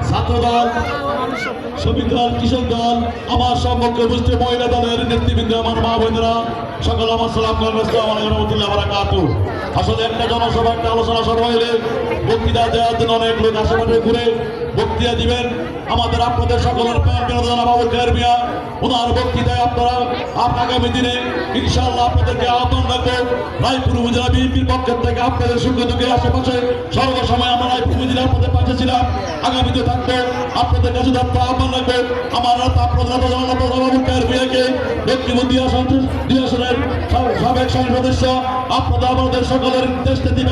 ছাত্র দল, শ্রমিক দল, কৃষক দল, আমার সম্পর্কে বুঝতে মহিলা দলের নেতৃবৃন্দ, আমার মা বোনেরা সকল আমার সালাম আসলে একটা জনসভা, একটা আলোচনা সভা হইলে বক্তৃতা দেওয়ার জন্য অনেক লোক আশেপাশে ঘুরে বক্তৃতা দিবেন। আমাদের আপনাদের সকলের বাবুল খায়ের মিয়া ওনার বক্তৃতায় আপনারা আগামী দিনে ইনশাআল্লাহ আপনাদেরকে আহ্বান রাখবো। রায়পুর উপজেলা বিএনপির পক্ষের থেকে আপনাদের সুখ দুঃখের আশেপাশে সর্বসময় আমরা রায়পুর উপজেলা আপনাদের পাশে ছিলাম, আগামীতে থাকবো। আপনাদের কাছে থাকবো, আহ্বান রাখবো আমার আপনাদের বাবুল খায়ের মিয়াকে লক্ষ্মীপুর দুই আসনের সাবেক সংসদ সদস্য, আপনাদের আমাদের সকলের দেশ নীতি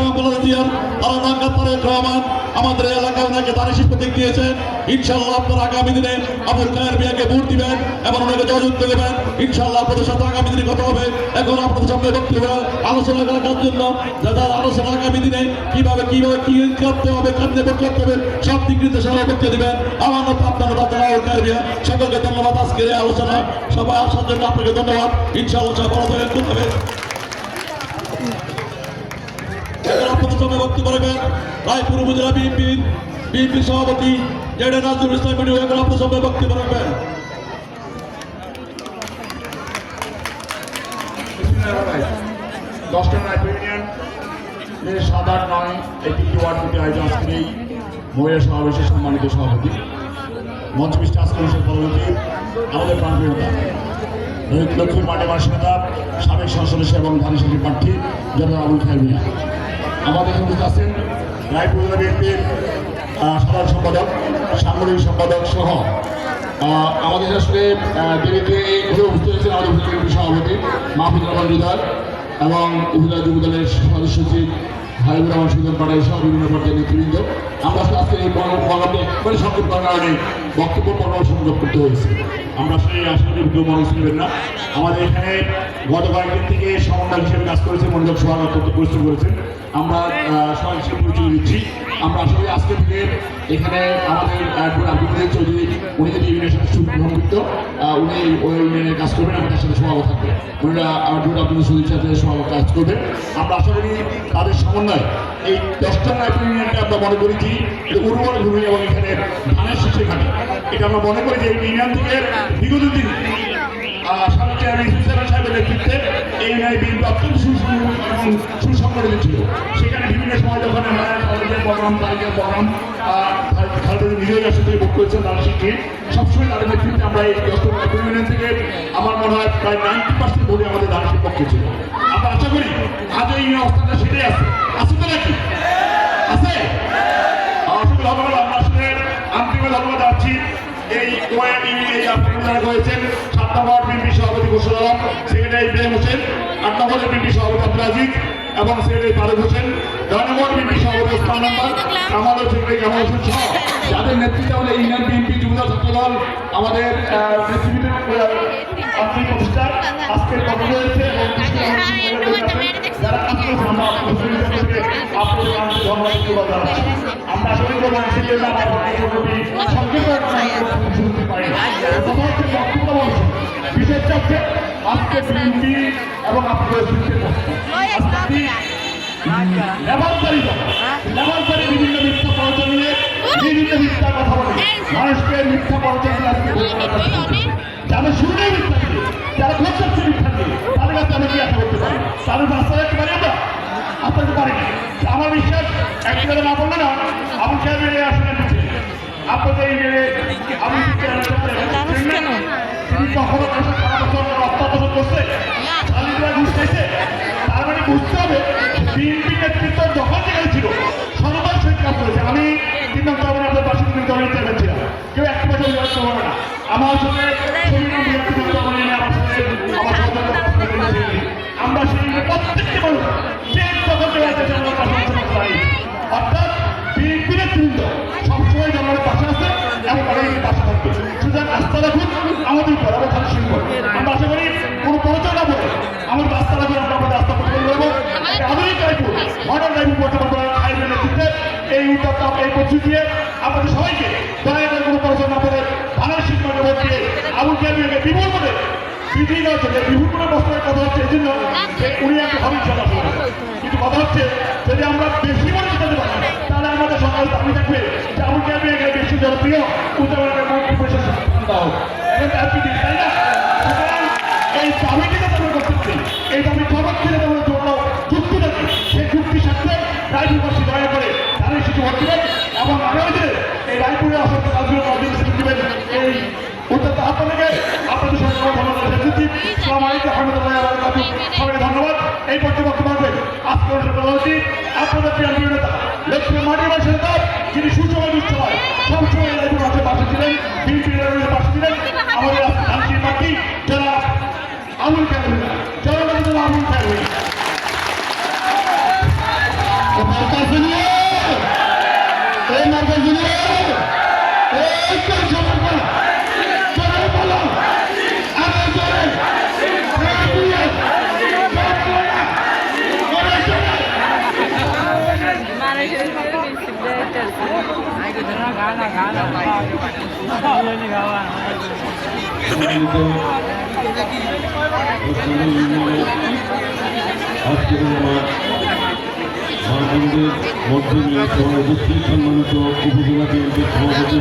রহমান আমাদের এলাকায় ওনাকে দানিশির প্রতীক দিয়েছেন। ইনশাআল্লাহ আপনারা আগামী দিনে আবুল খায়ের মিয়াকে ভোট দিবেন এবং ওনাকে জয়যুক্ত দেবেন। ইনশাআল্লাহ আপনাদের সাথে আগামী দিনে কথা হবে। এখন আপনাদের সামনে বক্তব্য আলোচনা করার জন্য যারা আলোচনা আগামী দিনে কিভাবে কি করতে হবে, কাঁদতে করতে হবে, সব দিক নির্দেশনা বক্তব্য দিবেন। আমার মতো আপনার আবুল খায়ের মিয়া সকলকে ধন্যবাদ। আজকের এই আলোচনা সবাই আসার জন্য আপনাকে ধন্যবাদ। ইনশাআল্লাহ সব বড় করতে হবে। আপনাদের সামনে বক্তব্য রাখবেন রায়পুর উপজেলা বিএনপি সভাপতি জেডে নাজরুল ইসলাম। এখন আপনাদের সামনে বক্তব্য রাখবেন। সাধারণ নয় একটি ওয়ার্ড থেকে আয়োজন আজকের এই মহিলা সমাবেশের সম্মানিত সভাপতি মঞ্চবিষ্ট আজকের সভাপতি আমাদের প্রাণপ্রিয়তা লক্ষ্মীর মাঠে মানুষ নেতা সাবেক সংসদ সদস্য এবং ধানসিংহী প্রার্থী জনাব আবুল খায়ের মিয়া। আমাদের উপস্থিত আছেন রায়পুর জেলা বিএনপির সাধারণ সম্পাদক, সাংগঠনিক সম্পাদক সহ আমাদের আসলে দেরিতে ঘুরে উপস্থিত হয়েছেন আমাদের উপজেলা বিএনপি সভাপতি মাহফুজুর রহমান হৃদয় এবং উপজেলা যুব দলের সদস্য সচিব হাবিবুর রহমান সুজন পাড়ায় সহ বিভিন্ন পর্যায়ের নেতৃবৃন্দ। আমরা আসলে আজকে এই প্রোগ্রামটি একবারে সংক্ষিপ্ত কারণে বক্তব্য পর্ব সংযোগ করতে হয়েছে। আমরা আসলে আসলে কেউ মনে শুনবেন না। আমাদের এখানে গত কয়েকদিন থেকে সমন্বয় হিসেবে কাজ করেছে, মনোযোগ সভা করতে পরিশ্রম করেছেন। আমরা সবাই হিসেবে পরিচয় দিচ্ছি। আমরা আসলে আজকে থেকে এখানে আমাদের আব্দুল চৌধুরী উনি যদি ইউনিয়নের সাথে সম্পৃক্ত, উনি ওই ইউনিয়নের কাজ করবেন, আমাদের সাথে সভাপতি থাকবে। উনিরা আব্দুল চৌধুরীর সাথে সভাপতি কাজ করবে। আমরা আশা করি তাদের সমন্বয় এই 10টা রায়পুর ইউনিয়নকে আমরা মনে করি যে উর্বর ভূমি এবং এখানে ধানের শীষে ঘাটে। এটা আমরা মনে করি যে এই ইউনিয়ন থেকে বিগত দিন সাবেক চেয়ারম্যান হুসেন সাহেবের নেতৃত্বে এই ইউনিয়নের বিএনপি অত্যন্ত সুসংগঠিত ছিল। সেখানে বিভিন্ন সময় যখন খালেদের প্রোগ্রাম, তারিখের প্রোগ্রাম, খালেদের নিজেই আসলে ভোট করেছেন তারা শিখে সবসময় তাদের নেতৃত্বে আমরা এই 10টা রায়পুর ইউনিয়ন থেকে আমার মনে হয় প্রায় 90% ভোটে আমাদের ধানের পক্ষে ছিল। আমরা আশা করি আজ এই অবস্থাটা সেটাই আছে। আছে তো নাকি? আছে? অসংখ্য ধন্যবাদ। আমরা আসলে আন্তরিক ধন্যবাদ জানাচ্ছি এই আপনারা হয়েছেন 7 নম্বর বিএনপি সভাপতি ঘোষণ আলম, সেক্রেটারি ইব্রাহিম হোসেন, 8 নম্বর বিএনপি সভাপতি আব্দুল আজিজ এবং সেক্রেটারি ফারুক হোসেন, 9 নম্বর বিএনপি সভাপতি ওসমান নাম্বার, কামাল সেক্রেটারি কামাল হোসেন সহ যাদের নেতৃত্বে আমাদের ইউনিয়ন বিএনপি যুবদল ছাত্রদল আমাদের নেতৃত্বের আন্তরিক প্রতিষ্ঠান আজকের কথা হয়েছে এবং যারা আমরা আসলে বিশেষ চাচ্ছে আজকে বিএনপি এবং আপনাদের লেবারদারি বিভিন্ন মিথ্যা পরিচয় নিয়ে বিভিন্ন মিথ্যা কথা বলে মানুষকে মিথ্যা পরিচয় যাদের শুরুতে মিথ্যা দিয়ে, যারা ঘোষাচ্ছে মিথ্যা দিয়ে, তাদের কাছে আমি কি আশা করতে পারি? তাদের রাস্তা রাখতে পারি আমরা? আপনাকে পারি না। আমার বিশ্বাস একবারে না বললে না আবুল খায়ের মিয়া আসলে আপনাদের আমি তিনি কখনো সারা বছর অত্যাচার করছে, শালীরা ঘুষ খাইছে। তার মানে বুঝতে হবে বিএনপি নেতৃত্ব যখন যেখানে ছিল সর্বদাই সহিত কাজ করেছে। আমি 3 নম্বর আপনাদের পাশে দলের চেয়ারম্যান ছিলাম, কেউ একটা বছর বিরোধ করবে না। আমার সাথে আমরা সেই প্রত্যেকটি মানুষ অর্থাৎ বিএনপি নেতৃত্ব সবসময় জনগণের পাশে আছে এবং তাদের পাশে থাকবে। সুতরাং আস্থা রাখুন আমাদের উপর, আমার ধানের শিল্প। আমরা আশা করি কোনো পরিচয় না বলে আমাদের আস্থা রাখুন, আমরা আমাদের আস্থা প্রদান করবো। আধুনিক রায়পুর মডার্ন রায়পুর বর্তমান আইনের নেতৃত্বে এই উদ্যোগ এই পদ্ধতি দিয়ে আমাদের সবাইকে দয়া করে কোনো পরিচয় না বলে ধানের শিল্পকে ভোট দিয়ে আবুল খায়ের মিয়াকে বিপুল করে বিভিন্ন বস্তুর কথা হচ্ছে এই জন্য যে উনি একটা ভাবে চলা। কিন্তু কথা হচ্ছে যদি আমরা বেশি মনে যেতে পারি তাহলে আমাদের সরকারের দাবি থাকবে যে আবুল খায়ের মিয়াকে বেশি জনপ্রিয় উত্তরবঙ্গের মন্ত্রী পরিষদ দেওয়া হোক। এখন আপনি তাই না? সুতরাং এই দাবিটি তো আমরা করতেছি, এই দাবি খবর ছিল তোমরা জন্য যুক্তি থাকি, সেই যুক্তির সাথে রায়পুরবাসী দয়া করে তাদের শিশু ভোট দিবেন এবং আগামী দিনে এই রায়পুরের অসংখ্য কাজগুলো অধিবেশন দিবেন। এই উত্তর আপনাদেরকে আপনাদের সঙ্গে ধন্যবাদ জানাচ্ছি। সালাম আলাইকুম রহমতুল্লাহি ওয়া বারাকাতুহু। সবাইকে ধন্যবাদ। এই পর্যন্ত বক্তব্য রাখবেন আজকে অনুষ্ঠিত আপনাদের প্রিয় নেতা লক্ষ্মী মাটির মানুষের নেতা, যিনি সুসময় দুঃসময় সবসময় এই রায়পুর মাঠে পাশে ছিলেন, বিএনপির পাশে ছিলেন। আমাদের শান্তির পার্টি যারা আবুল খায়ের মিয়া, জনগণের জন্য আবুল খায়ের মিয়া। আজকের আমাদের মধ্যে নিয়ে সবাই উপস্থিত সম্মানিত উপজেলা বিএনপির সভাপতি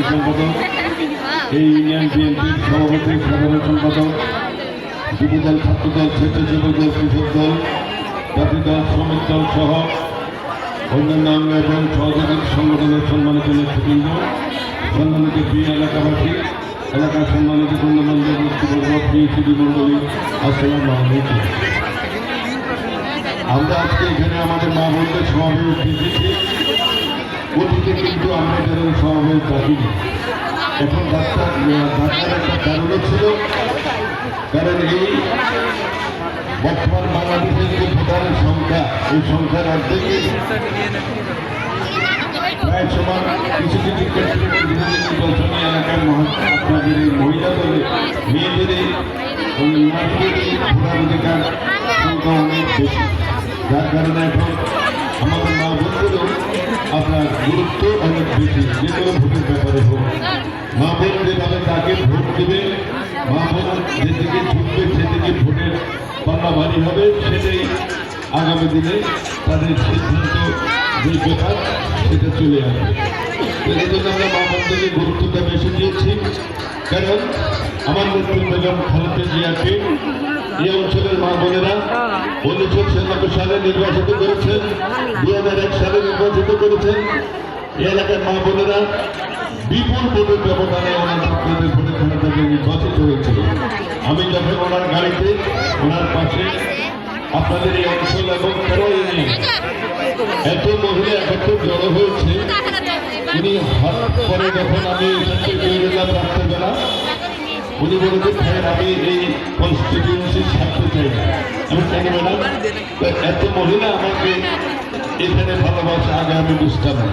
সম্পাদক, এই ইউনিয়ন বিএনপির সভাপতি সাধারণ সম্পাদক, যুবদল, ছাত্রদল, স্বেচ্ছাসেবক দল, কৃষক দল, জাতি দল, শ্রমিক দল সহ অন্যান্য অঙ্গ এবং সহযোগী সংগঠনের সম্মানিত নেতৃবৃন্দ, সম্মানিত প্রিয় এলাকাবাসী, এলাকার সম্মানিত গণ্যমান্য ব্যক্তিবর্গ, প্রিয় সুধী মণ্ডলী, আসসালামু আলাইকুম। আমরা আজকে এখানে আমাদের মা বোনদের সমাবেশ দেখেছি। অতীতে কিন্তু আমরা যেন সমাবেশ ডাকিনি। এখন ডাক্তার একটা কারণও ছিল, কারণ এই বর্তমান বাংলাদেশের যে ভোটারের সংখ্যা, এই সংখ্যার অর্ধেকই প্রায় সমান কিছু কিছু ক্ষেত্রে নির্বাচনী এলাকার আপনাদের এই মহিলা দলে মেয়েদের ভোটার অধিকার সংখ্যা অনেক বেশি, যার কারণে এখন আমাদের মা বোনদেরও আপনার গুরুত্ব অনেক বেশি। যে কোনো ভোটের ব্যাপারে হোক, মা বোন যেভাবে তাকে ভোট দেবে, মা বোন যেদিকে ছুটবে সেদিকে ভোটের পাল্লা ভারী হবে, সেটাই আগামী দিনে তাদের সিদ্ধান্ত যে ব্যাপার সেটা চলে আসবে। এই জন্য আমরা মা বোনদেরকে গুরুত্বটা বেশি দিয়েছি, কারণ আমার নেত্রী বেগম খালেদা জিয়াকে এই অঞ্চলের মা বোনেরা 1996 সালে নির্বাচিত করেছেন, 2001 সালে নির্বাচিত করেছেন। এই এলাকার মা বোনেরা বিপুল ভোটের ব্যবধানে ওনাদের ভোটে খালেদাকে নির্বাচিত হয়েছিল। আমি যখন ওনার গাড়িতে ওনার পাশে আপনাদের এই অঞ্চল এবং কেন এত মহিলা একত্র জড়ো হয়েছে, উনি হঠাৎ করে যখন আমি এখানে পেয়ে গেলাম রাত্রেবেলা, উনি বলেছেন ভাই আমি এই কনস্টিটিউন্সির স্বার্থে চাই না। আমি কেন ম্যাডাম, এত মহিলা আমাকে এখানে ভালোবাসা আগে আমি বুঝতাম না।